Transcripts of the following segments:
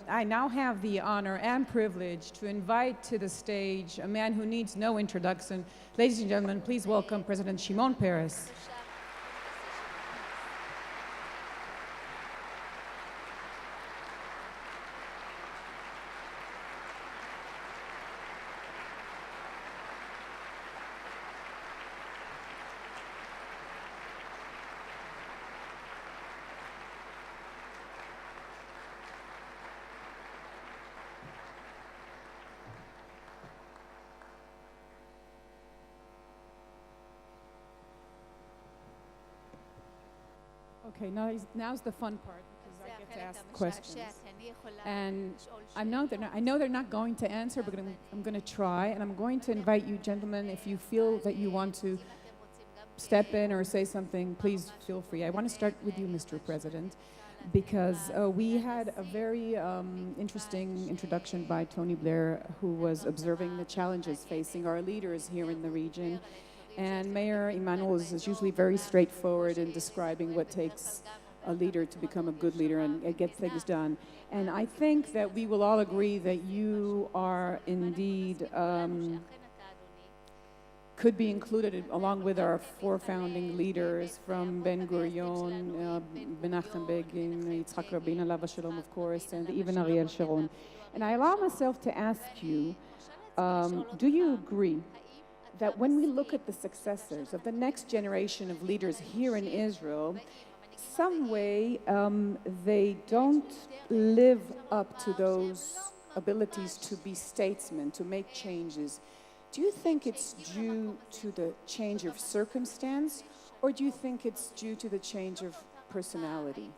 I now have the honor and privilege to invite to the stage a man who needs no introduction. Ladies and gentlemen, please welcome President Shimon Peres. Okay, now's the fun part because I get to ask questions. And I know they're not going to answer, but I'm going to try. And I'm going to invite you, gentlemen, if you feel that you want to step in or say something, please feel free. I want to start with you, Mr. President, because we had a very interesting introduction by Tony Blair, who was observing the challenges facing our leaders here in the region. And Mayor Emanuel is usually very straightforward in describing what takes a leader to become a good leader and get things done. And I think that we will all agree that you are indeed could be included along with our four founding leaders from Ben Gurion, Menachem Begin, Yitzhak Rabin, Alav Shalom, of course, and even Ariel Sharon. And I allow myself to ask you, do you agree that when we look at the successors of the next generation of leaders here in Israel, some way they don't live up to those abilities to be statesmen, to make changes? Do you think it's due to the change of circumstance, or do you think it's due to the change of personality?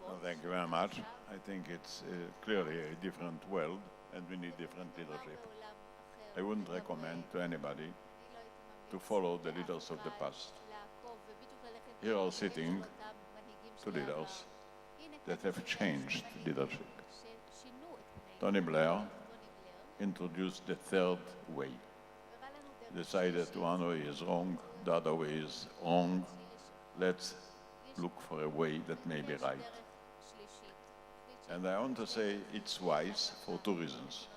Well, thank you very much. I think it's clearly a different world, and we need different leadership. I wouldn't recommend to anybody to follow the leaders of the past. Here are sitting two leaders that have changed leadership. Tony Blair introduced the third way. Decided one way is wrong, the other way is wrong. Let's look for a way that may be right. And I want to say it's wise for two reasons.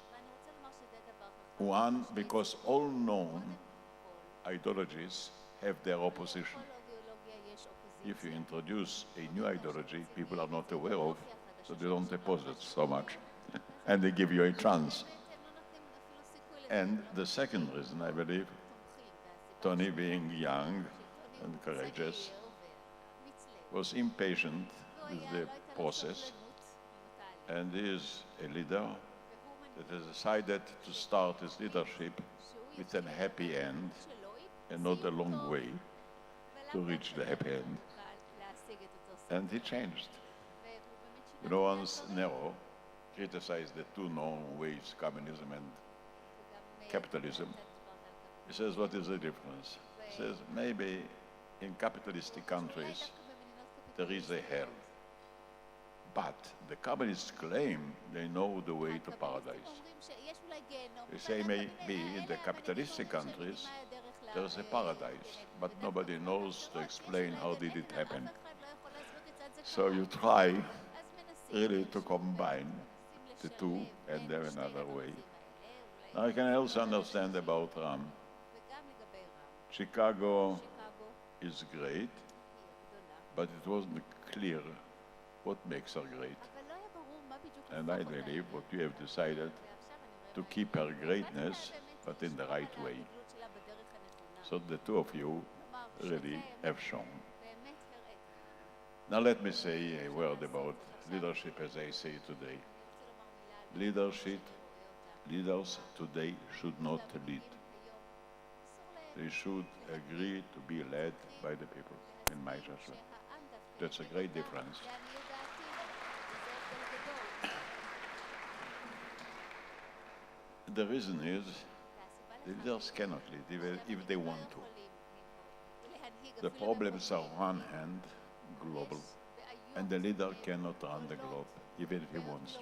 One, because all known ideologies have their opposition. If you introduce a new ideology people are not aware of, so they don't oppose it so much, and they give you a chance. And the second reason, I believe, Tony, being young and courageous, was impatient with the process, and is a leader that has decided to start his leadership with a happy end and not a long way to reach the happy end. And he changed. You know, once Nero criticized the two known ways, communism and capitalism, he says, what is the difference? He says, maybe in capitalistic countries there is a hell. But the communists claim they know the way to paradise. They say maybe in the capitalistic countries there is a paradise, but nobody knows to explain how did it happen. So you try really to combine the two and there another way. Now I can also understand about Ram. Chicago is great, but it wasn't clear what makes her great. And I believe what you have decided to keep her greatness, but in the right way. So the two of you really have shown. Now let me say a word about leadership as I say today. Leaders today should not lead. They should agree to be led by the people, in my judgment. That's a great difference. The reason is the leaders cannot lead even if they want to. The problems are on one hand global, and the leader cannot run the globe even if he wants to.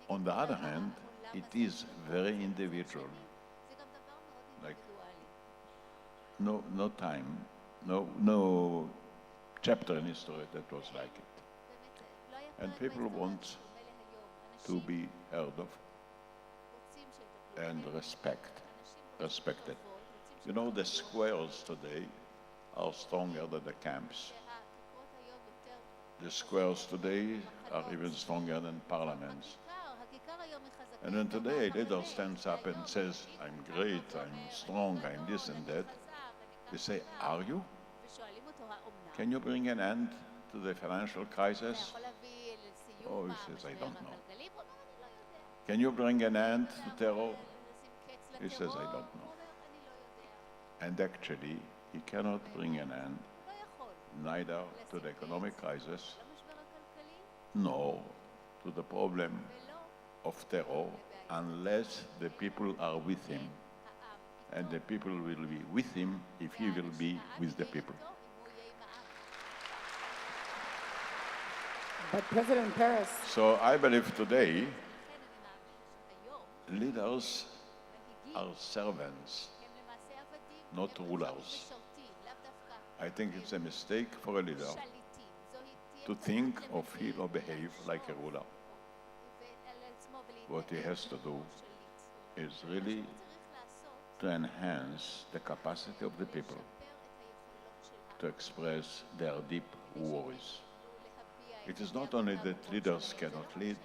On the other hand, it is very individual. Like no time, no chapter in history that was like it. And people want to be heard of and respected. You know, the squares today are stronger than the camps. The squares today are even stronger than parliaments. And then today a leader stands up and says, I'm great, I'm strong, I'm this and that. They say, are you? Can you bring an end to the financial crisis? Oh, he says, I don't know. Can you bring an end to terror? He says, I don't know. And actually, he cannot bring an end neither to the economic crisis nor to the problem of terror unless the people are with him. And the people will be with him if he will be with the people. But President Peres... So I believe today leaders are servants, not rulers. I think it's a mistake for a leader to think or feel or behave like a ruler. What he has to do is really to enhance the capacity of the people to express their deep worries. It is not only that leaders cannot lead,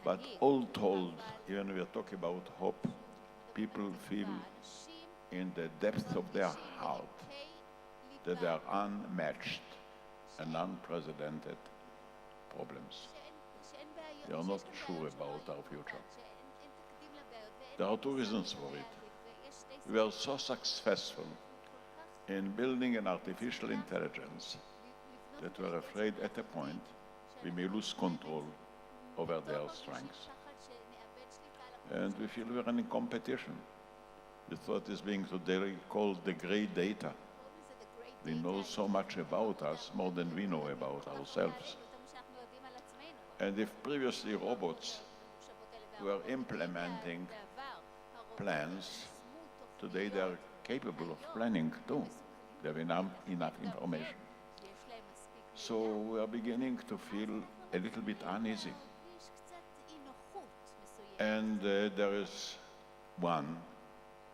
but all told, even when we are talking about hope, people feel in the depth of their heart that there are unmatched and unprecedented problems. They are not sure about our future. There are two reasons for it. We are so successful in building an artificial intelligence that we are afraid at a point we may lose control over their strengths. And we feel we're in competition with what is being today called the great data. They know so much about us, more than we know about ourselves. And if previously robots were implementing plans, today they are capable of planning too. They have enough information. So we are beginning to feel a little bit uneasy. And there is one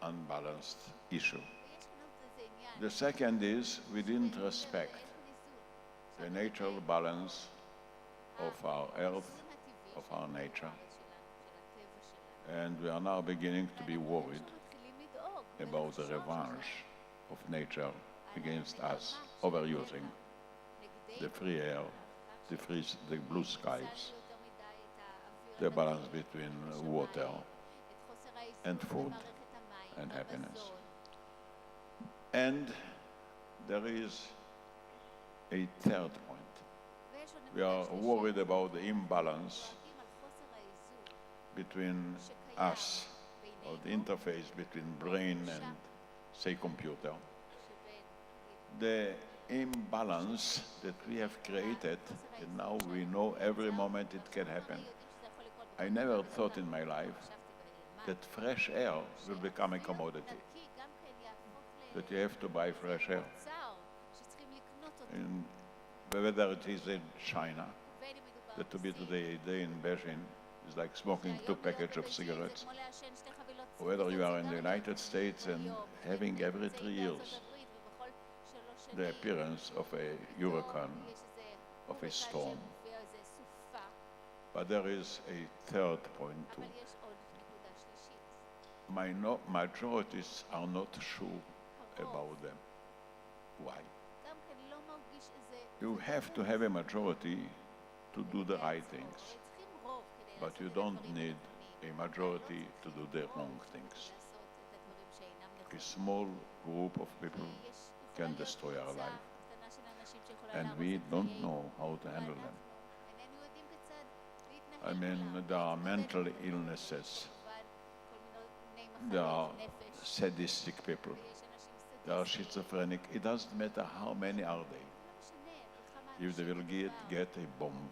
unbalanced issue. The second is we didn't respect the natural balance of our earth, of our nature. And we are now beginning to be worried about the revanche of nature against us, overusing the free air, the blue skies, the balance between water and food and happiness. And there is a third point. We are worried about the imbalance between us, or the interface between brain and, say, computer. The imbalance that we have created, and now we know every moment it can happen. I never thought in my life that fresh air will become a commodity, that you have to buy fresh air. And whether it is in China, that to be today a day in Beijing is like smoking 2 packages of cigarettes, or whether you are in the United States and having every 3 years the appearance of a hurricane, of a storm. But there is a third point too. Majorities are not sure about them. Why? You have to have a majority to do the right things, but you don't need a majority to do the wrong things. A small group of people can destroy our life, and we don't know how to handle them. I mean, there are mental illnesses, there are sadistic people, there are schizophrenic. It doesn't matter how many are they. If they will get a bomb,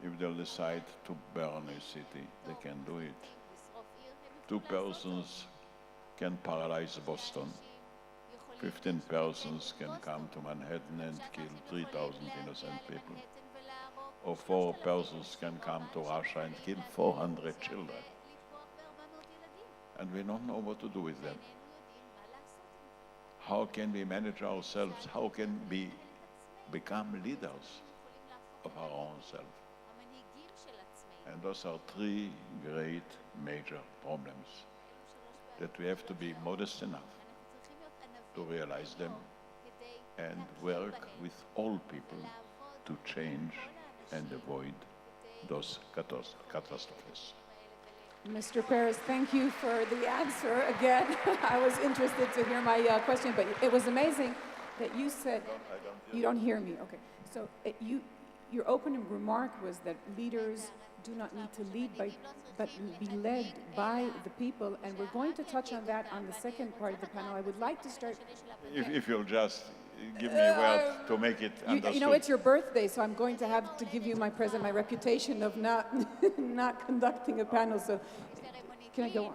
if they'll decide to burn a city, they can do it. 2 persons can paralyze Boston. 15 persons can come to Manhattan and kill 3,000 innocent people. or 4 persons can come to Russia and kill 400 children. And we don't know what to do with them. How can we manage ourselves? How can we become leaders of our own self? And those are 3 great major problems that we have to be modest enough to realize them and work with all people to change and avoid those catastrophes. Mr. Peres, thank you for the answer. Again, I was interested to hear my question, but it was amazing that you said, you don't hear me, okay. So your opening remark was that leaders do not need to lead but be led by the people, and we're going to touch on that on the second part of the panel. I would like to start... If you'll just give me a word to make it understood. You know, it's your birthday, so I'm going to have to give you my present, my reputation of not not conducting a panel. So, can I go on?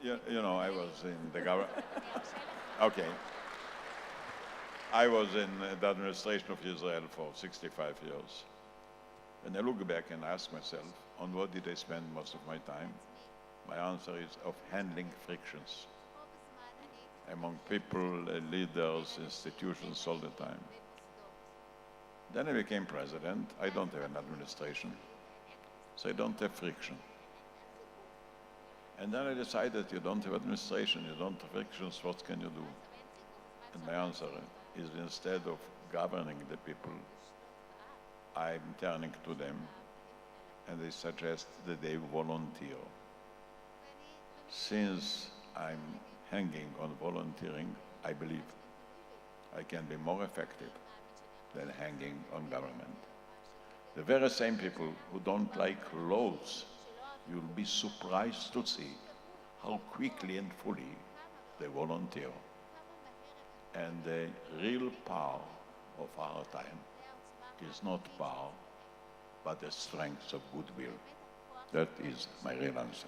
You know, I was in the government. Okay. I was in the administration of Israel for 65 years. And I look back and ask myself, on what did I spend most of my time? My answer is of handling frictions among people, leaders, institutions all the time. Then I became president. I don't have an administration, so I don't have friction. And then I decided, you don't have administration, you don't have frictions, what can you do? And my answer is, instead of governing the people, I'm turning to them, and they suggest that they volunteer. Since I'm hanging on volunteering, I believe I can be more effective than hanging on government. The very same people who don't like laws, you'll be surprised to see how quickly and fully they volunteer. And the real power of our time is not power, but the strength of goodwill. That is my real answer.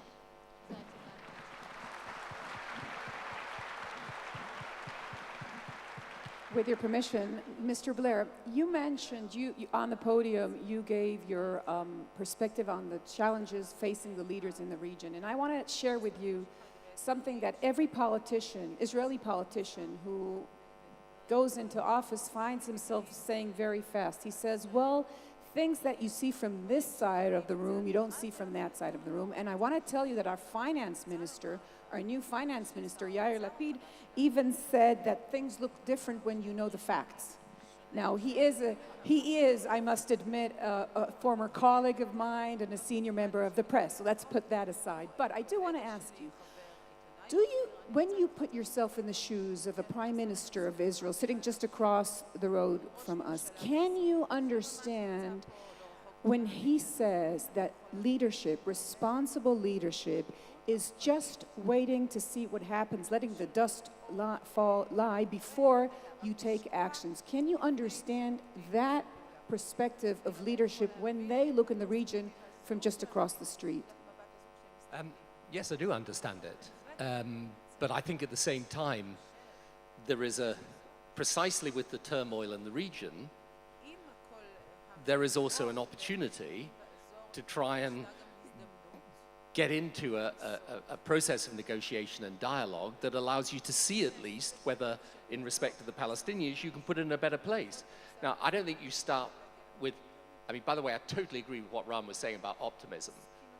With your permission, Mr. Blair, you mentioned, you on the podium, you gave your perspective on the challenges facing the leaders in the region. And I want to share with you something that every politician, Israeli politician, who goes into office finds himself saying very fast. He says, well, things that you see from this side of the room, you don't see from that side of the room. And I want to tell you that our finance minister, our new finance minister, Yair Lapid, even said that things look different when you know the facts. Now, he is, I must admit, a former colleague of mine and a senior member of the press. So let's put that aside. But I do want to ask you, when you put yourself in the shoes of a prime minister of Israel sitting just across the road from us, can you understand when he says that leadership, responsible leadership, is just waiting to see what happens, letting the dust lie before you take actions? Can you understand that perspective of leadership when they look in the region from just across the street? Yes, I do understand it. But I think at the same time, there is precisely with the turmoil in the region, there is also an opportunity to try and get into a process of negotiation and dialogue that allows you to see at least whether, in respect to the Palestinians, you can put it in a better place. Now, I don't think you start with, I mean, by the way, I totally agree with what Ram was saying about optimism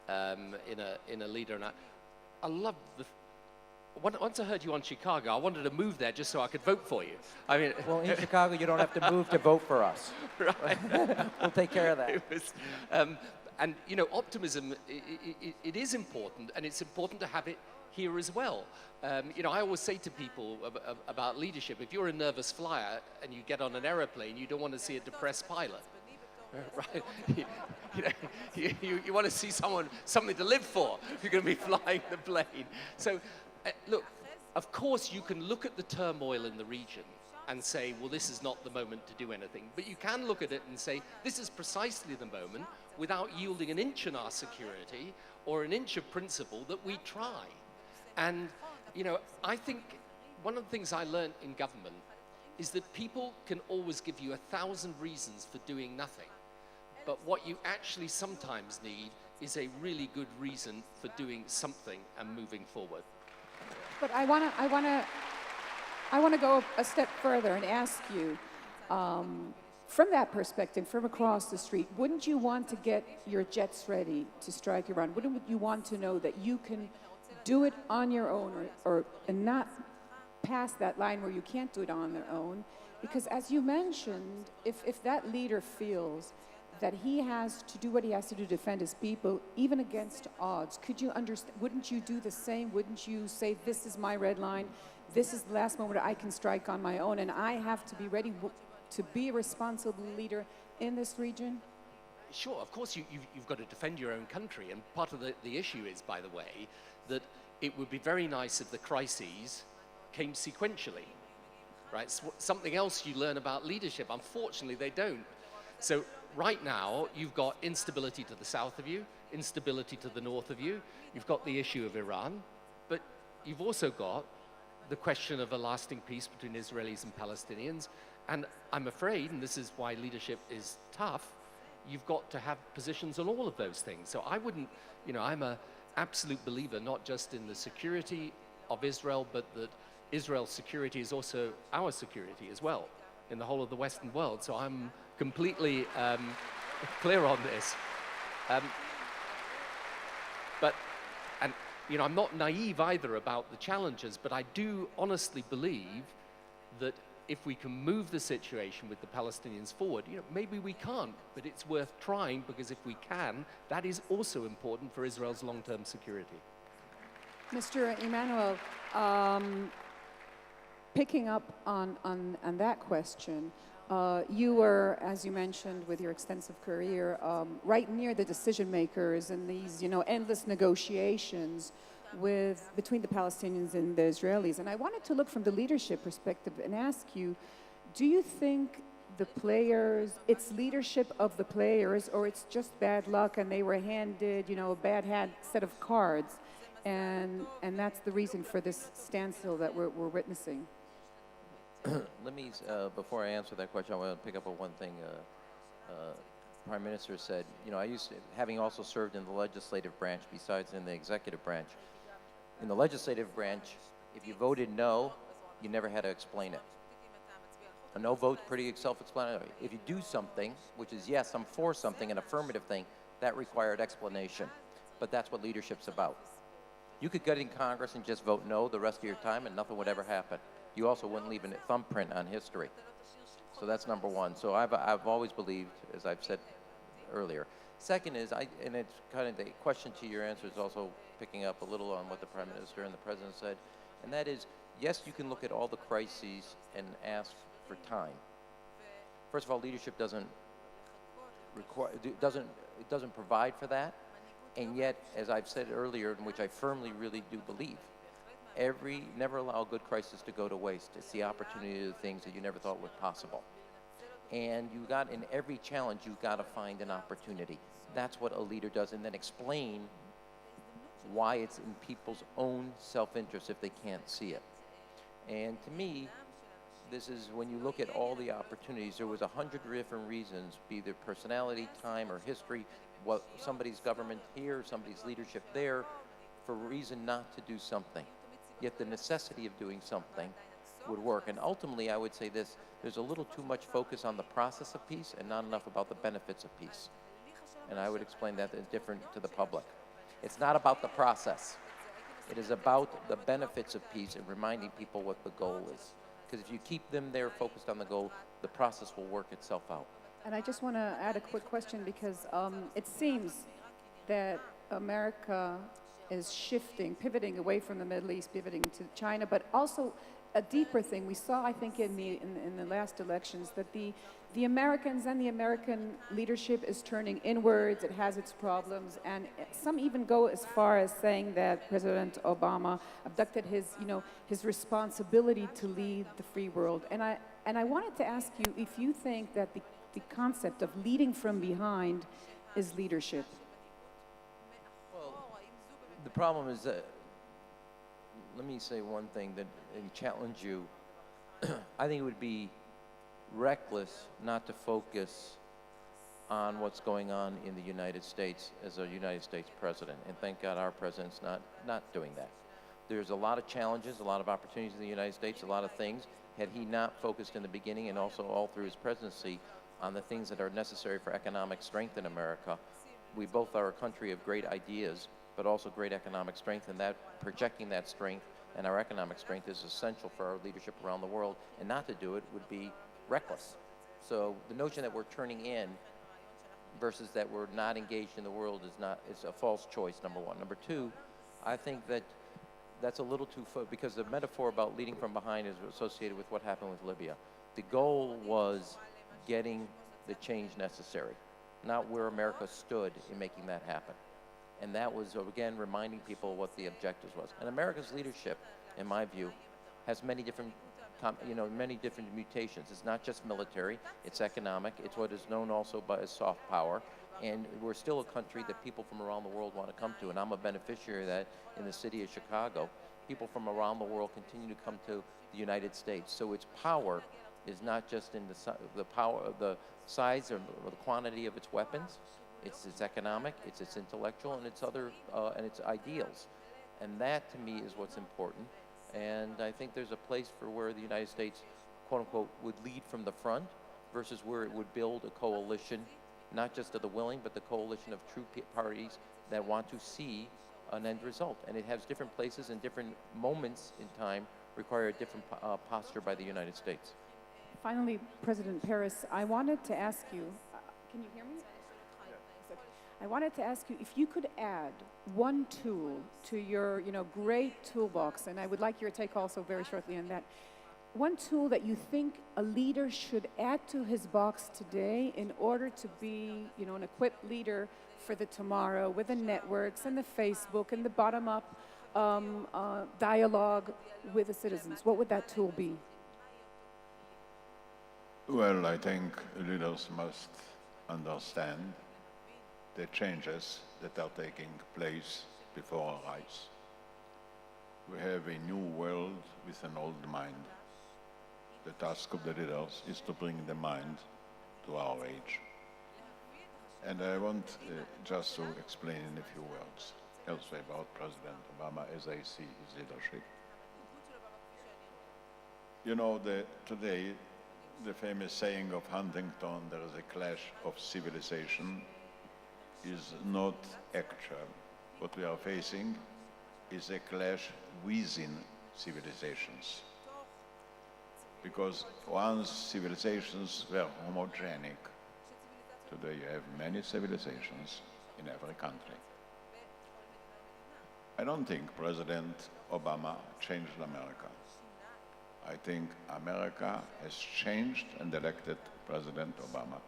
in a leader. And I love once I heard you on Chicago, I wanted to move there just so I could vote for you. I mean, well, in Chicago, you don't have to move to vote for us. Right. We'll take care of that. And, you know, optimism, it is important, and it's important to have it here as well. You know, I always say to people about leadership, if you're a nervous flyer and you get on an aeroplane, you don't want to see a depressed pilot. Right? You want to see something to live for if you're going to be flying the plane. So, look, of course you can look at the turmoil in the region and say, well, this is not the moment to do anything. But you can look at it and say, this is precisely the moment, without yielding an inch in our security or an inch of principle, that we try. And, you know, I think one of the things I learned in government is that people can always give you 1,000 reasons for doing nothing. But what you actually sometimes need is a really good reason for doing something and moving forward. But I want to go a step further and ask you, from that perspective, from across the street, wouldn't you want to get your jets ready to strike Iran? Wouldn't you want to know that you can do it on your own and not pass that line where you can't do it on their own? Because as you mentioned, if that leader feels that he has to do what he has to do to defend his people, even against odds, could you understand, wouldn't you do the same? Wouldn't you say, this is my red line, this is the last moment I can strike on my own, and I have to be ready to be a responsible leader in this region? Sure, of course you've got to defend your own country, and part of the issue is, by the way, that it would be very nice if the crises came sequentially, right? Something else you learn about leadership. Unfortunately, they don't. So right now, you've got instability to the south of you, instability to the north of you. You've got the issue of Iran, but you've also got the question of a lasting peace between Israelis and Palestinians. And I'm afraid, and this is why leadership is tough, you've got to have positions on all of those things. So I wouldn't, I'm an absolute believer, not just in the security of Israel, but that Israel's security is also our security as well in the whole of the Western world. So I'm completely clear on this. I'm not naive either about the challenges, but I do honestly believe that if we can move the situation with the Palestinians forward, maybe we can't, but it's worth trying, because if we can, that is also important for Israel's long-term security. Mr. Emanuel, picking up on that question, you were, as you mentioned, with your extensive career, right near the decision makers in these, endless negotiations between the Palestinians and the Israelis. And I wanted to look from the leadership perspective and ask you, do you think the players, it's leadership of the players, or it's just bad luck and they were handed, a bad set of cards, and that's the reason for this standstill that we're witnessing? Let me, before I answer that question, I want to pick up on one thing Prime Minister said. Having also served in the legislative branch besides in the executive branch, in the legislative branch, if you voted no, you never had to explain it. A no vote's pretty self-explanatory. If you do something, which is yes, I'm for something, an affirmative thing, that required explanation. But that's what leadership's about. You could get in Congress and just vote no the rest of your time and nothing would ever happen. You also wouldn't leave a thumbprint on history. So that's number one. So I've always believed, as I've said earlier. Second is, and it's kind of the question to your answer is also picking up a little on what the Prime Minister and the President said, and that is, yes, you can look at all the crises and ask for time. First of all, leadership doesn't provide for that, and yet, as I've said earlier, in which I firmly really do believe, never allow a good crisis to go to waste. It's the opportunity to do things that you never thought were possible. And in every challenge, you've got to find an opportunity. That's what a leader does, and then explain why it's in people's own self-interest if they can't see it. And to me, this is when you look at all the opportunities, there was 100 different reasons, be their personality, time, or history, what somebody's government here, somebody's leadership there, for a reason not to do something. Yet the necessity of doing something would work. And ultimately, I would say this, there's a little too much focus on the process of peace and not enough about the benefits of peace. And I would explain that as different to the public. It's not about the process. It is about the benefits of peace and reminding people what the goal is. Because if you keep them there focused on the goal, the process will work itself out. And I just want to add a quick question, because it seems that America is pivoting away from the Middle East, pivoting to China, but also a deeper thing. We saw, I think, in the last elections that the Americans and the American leadership is turning inwards. It has its problems, and some even go as far as saying that President Obama abducted his responsibility to lead the free world. And I wanted to ask you if you think that the concept of leading from behind is leadership. The problem is that, let me say one thing and challenge you. I think it would be reckless not to focus on what's going on in the United States as a United States president. And thank God our president's not doing that. There's a lot of challenges, a lot of opportunities in the United States, a lot of things. Had he not focused in the beginning and also all through his presidency on the things that are necessary for economic strength in America, we both are a country of great ideas, but also great economic strength, and that projecting that strength and our economic strength is essential for our leadership around the world, and not to do it would be reckless. So the notion that we're turning in versus that we're not engaged in the world is a false choice, number one. Number two, I think that's a little too, because the metaphor about leading from behind is associated with what happened with Libya. The goal was getting the change necessary, not where America stood in making that happen. And that was, again, reminding people what the objectives was. And America's leadership, in my view, has many different mutations. It's not just military, it's economic, it's what is known also as soft power. And we're still a country that people from around the world want to come to. And I'm a beneficiary of that in the city of Chicago. People from around the world continue to come to the United States. So its power is not just in the power of the size or the quantity of its weapons. It's its economic, it's its intellectual, and its other and its ideals. And that, to me, is what's important. And I think there's a place for where the United States, quote unquote, would lead from the front versus where it would build a coalition, not just of the willing, but the coalition of true parties that want to see an end result. And it has different places and different moments in time require a different posture by the United States. Finally, President Peres, I wanted to ask you, can you hear me? I wanted to ask you if you could add one tool to your, great toolbox, and I would like your take also very shortly on that. One tool that you think a leader should add to his box today in order to be, an equipped leader for the tomorrow with the networks and the Facebook and the bottom-up dialogue with the citizens. What would that tool be? Well, I think leaders must understand the changes that are taking place before our eyes. We have a new world with an old mind. The task of the leaders is to bring the mind to our age. And I want just to explain in a few words also about President Obama as I see his leadership. Today, the famous saying of Huntington, there is a clash of civilization, is not actual. What we are facing is a clash within civilizations. Because once civilizations were homogenic, today you have many civilizations in every country. I don't think President Obama changed America. I think America has changed and elected President Obama.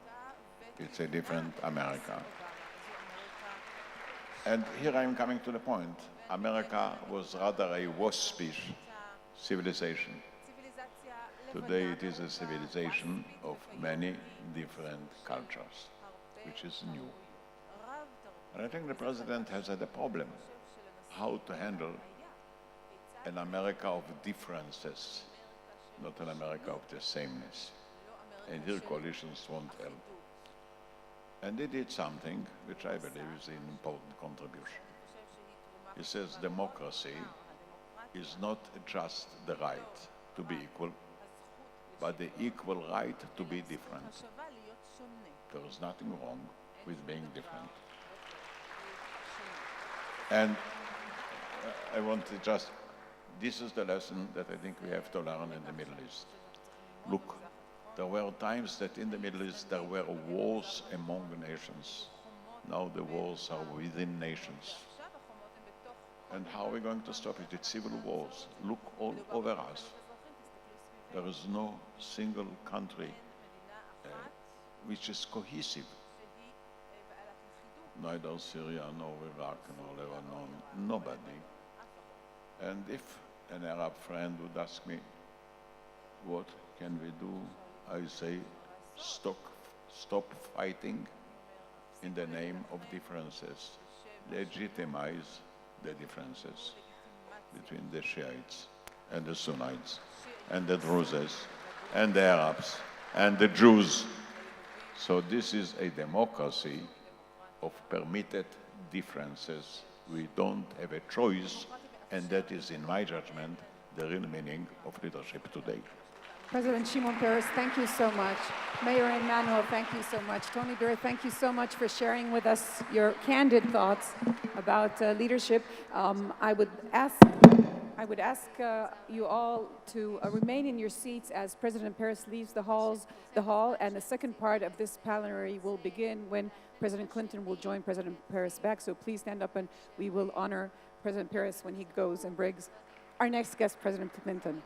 It's a different America. And here I am coming to the point. America was rather a waspish civilization. Today it is a civilization of many different cultures, which is new. And I think the president has had a problem how to handle an America of differences, not an America of the sameness. And here coalitions won't help. And they did something which I believe is an important contribution. He says democracy is not just the right to be equal, but the equal right to be different. There is nothing wrong with being different. And I want to this is the lesson that I think we have to learn in the Middle East. Look, there were times that in the Middle East there were wars among nations. Now the wars are within nations. And how are we going to stop it? It's civil wars. Look all over us. There is no single country which is cohesive. Neither Syria, nor Iraq, nor Lebanon, nobody. And if an Arab friend would ask me, what can we do? I say, stop fighting in the name of differences. Legitimize the differences between the Shiites and the Sunnites and the Druzes and the Arabs and the Jews. So this is a democracy of permitted differences. We don't have a choice, and that is, in my judgment, the real meaning of leadership today. President Shimon Peres, thank you so much. Mayor Emanuel, thank you so much. Tony Blair, thank you so much for sharing with us your candid thoughts about leadership. I would ask you all to remain in your seats as President Peres leaves the hall, and the second part of this plenary will begin when President Clinton will join President Peres back. So please stand up, and we will honor President Peres when he goes and brings our next guest, President Clinton.